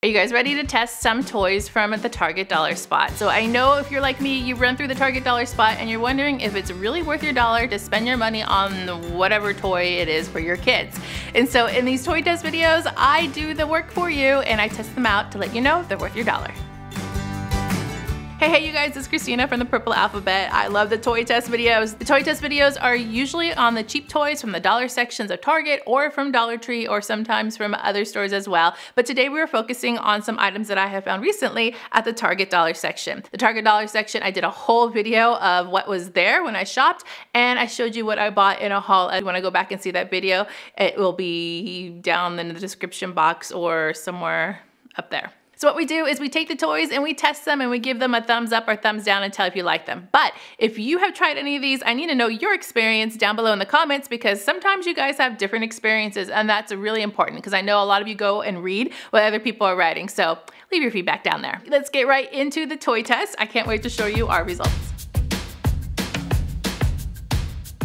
Are you guys ready to test some toys from the Target dollar spot? So I know if you're like me, you run through the Target dollar spot and you're wondering if it's really worth your dollar to spend your money on whatever toy it is for your kids. And so in these toy test videos, I do the work for you and I test them out to let you know they're worth your dollar. Hey you guys, it's Christina from the Purple Alphabet. I love the toy test videos. The toy test videos are usually on the cheap toys from the dollar sections of Target or from Dollar Tree or sometimes from other stores as well. But today we are focusing on some items that I have found recently at the Target dollar section. The Target dollar section, I did a whole video of what was there when I shopped and I showed you what I bought in a haul. And when I go back and see that video, it will be down in the description box or somewhere up there. So what we do is we take the toys and we test them and we give them a thumbs up or thumbs down and tell if you like them. But if you have tried any of these, I need to know your experience down below in the comments because sometimes you guys have different experiences and that's really important because I know a lot of you go and read what other people are writing. So leave your feedback down there. Let's get right into the toy test. I can't wait to show you our results.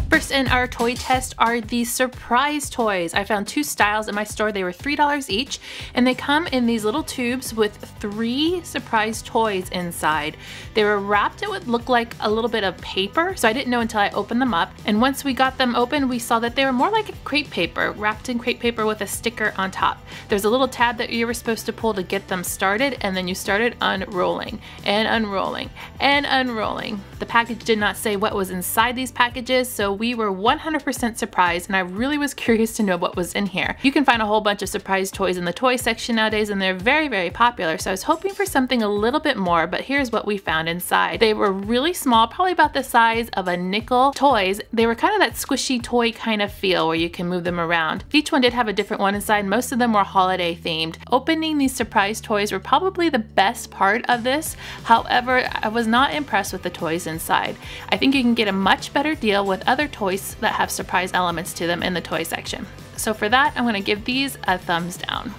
First in our toy test are the surprise toys. I found two styles in my store. They were $3 each and they come in these little tubes with 3 surprise toys inside. They were wrapped, it would look like a little bit of paper, so I didn't know until I opened them up. And once we got them open, we saw that they were more like crepe paper, wrapped in crepe paper with a sticker on top. There's a little tab that you were supposed to pull to get them started, and then you started unrolling and unrolling and unrolling. The package did not say what was inside these packages, so we were 100% surprised and I really was curious to know what was in here. You can find a whole bunch of surprise toys in the toy section nowadays and they're very, very popular, so I was hoping for something a little bit more, but here's what we found inside. They were really small, probably about the size of a nickel toys. They were kind of that squishy toy kind of feel where you can move them around. Each one did have a different one inside. Most of them were holiday themed. Opening these surprise toys were probably the best part of this. However, I was not impressed with the toys inside. I think you can get a much better deal with other toys that have surprise elements to them in the toy section. So for that, I'm going to give these a thumbs down.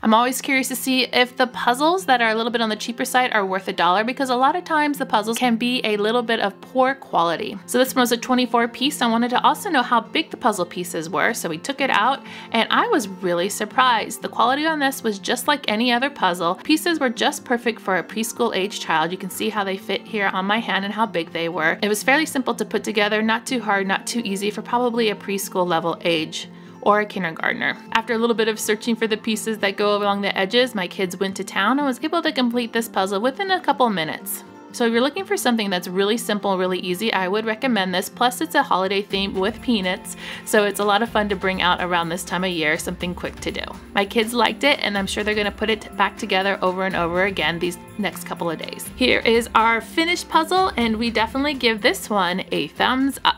I'm always curious to see if the puzzles that are a little bit on the cheaper side are worth $1 because a lot of times the puzzles can be a little bit of poor quality. So this one was a 24 piece. I wanted to also know how big the puzzle pieces were, so we took it out and I was really surprised. The quality on this was just like any other puzzle. Pieces were just perfect for a preschool age child. You can see how they fit here on my hand and how big they were. It was fairly simple to put together, not too hard, not too easy for probably a preschool level age or a kindergartner. After a little bit of searching for the pieces that go along the edges, my kids went to town and was able to complete this puzzle within a couple minutes. So if you're looking for something that's really simple, really easy, I would recommend this. Plus it's a holiday theme with peanuts, so it's a lot of fun to bring out around this time of year, something quick to do. My kids liked it and I'm sure they're gonna put it back together over and over again these next couple of days. Here is our finished puzzle and we definitely give this one a thumbs up.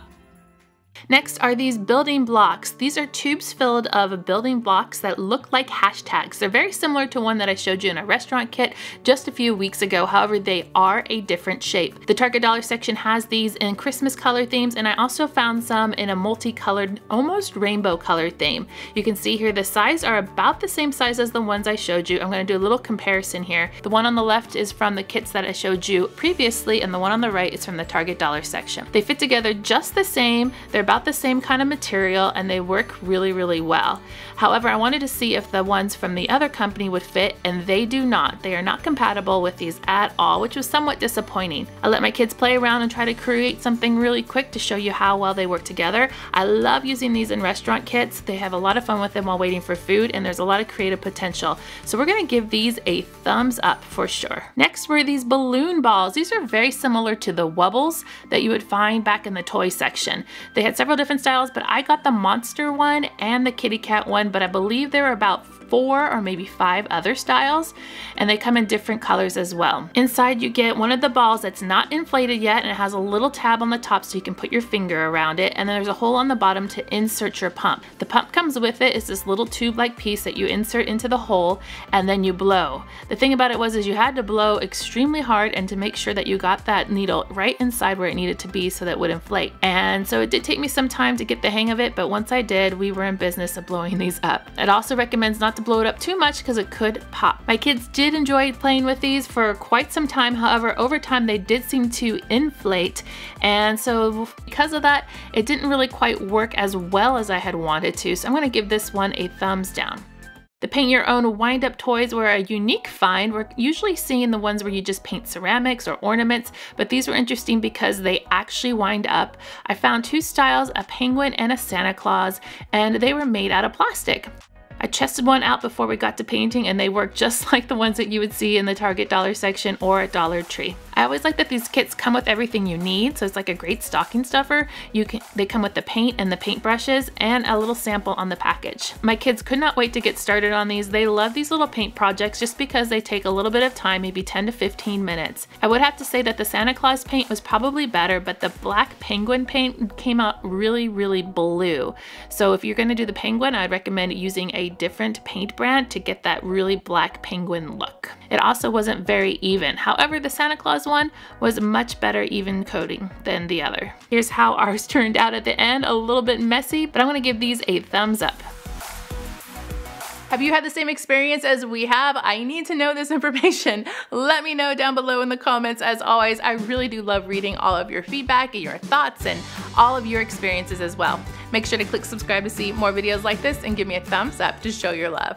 Next are these building blocks. These are tubes filled of building blocks that look like hashtags. They're very similar to one that I showed you in a restaurant kit just a few weeks ago. However, they are a different shape. The Target dollar section has these in Christmas color themes and I also found some in a multicolored, almost rainbow colored theme. You can see here the size are about the same size as the ones I showed you. I'm going to do a little comparison here. The one on the left is from the kits that I showed you previously and the one on the right is from the Target dollar section. They fit together just the same. They're about the same kind of material and they work really, really well. However, I wanted to see if the ones from the other company would fit and they do not. They are not compatible with these at all, which was somewhat disappointing. I let my kids play around and try to create something really quick to show you how well they work together. I love using these in restaurant kits. They have a lot of fun with them while waiting for food and there's a lot of creative potential. So we're going to give these a thumbs up for sure. Next were these balloon balls. These are very similar to the Wubbles that you would find back in the toy section. They had several different styles, but I got the monster one and the kitty cat one, but I believe there were about 4 or maybe 5 other styles, and they come in different colors as well. Inside you get one of the balls that's not inflated yet, and it has a little tab on the top so you can put your finger around it, and then there's a hole on the bottom to insert your pump. The pump comes with it. It's this little tube-like piece that you insert into the hole, and then you blow. The thing about it was you had to blow extremely hard and to make sure that you got that needle right inside where it needed to be so that it would inflate. And so it did take me some time to get the hang of it, but once I did, we were in business of blowing these up. It also recommends not to blow it up too much because it could pop. My kids did enjoy playing with these for quite some time. However, over time they did seem to inflate, and so because of that, it didn't really quite work as well as I had wanted to. So I'm going to give this one a thumbs down. The paint your own wind-up toys were a unique find. We're usually seeing the ones where you just paint ceramics or ornaments, but these were interesting because they actually wind up. I found 2 styles, a penguin and a Santa Claus, and they were made out of plastic. I tested one out before we got to painting and they work just like the ones that you would see in the Target dollar section or at Dollar Tree. I always like that these kits come with everything you need, so it's like a great stocking stuffer. They come with the paint and the paint brushes and a little sample on the package. My kids could not wait to get started on these. They love these little paint projects just because they take a little bit of time, maybe 10 to 15 minutes. I would have to say that the Santa Claus paint was probably better, but the black penguin paint came out really, really blue. So if you're gonna do the penguin, I'd recommend using a different paint brand to get that really black penguin look. It also wasn't very even. However, the Santa Claus one was much better even coating than the other. Here's how ours turned out at the end. A little bit messy, but I'm gonna give these a thumbs up. Have you had the same experience as we have? I need to know this information. Let me know down below in the comments. As always, I really do love reading all of your feedback and your thoughts and all of your experiences as well. Make sure to click subscribe to see more videos like this and give me a thumbs up to show your love.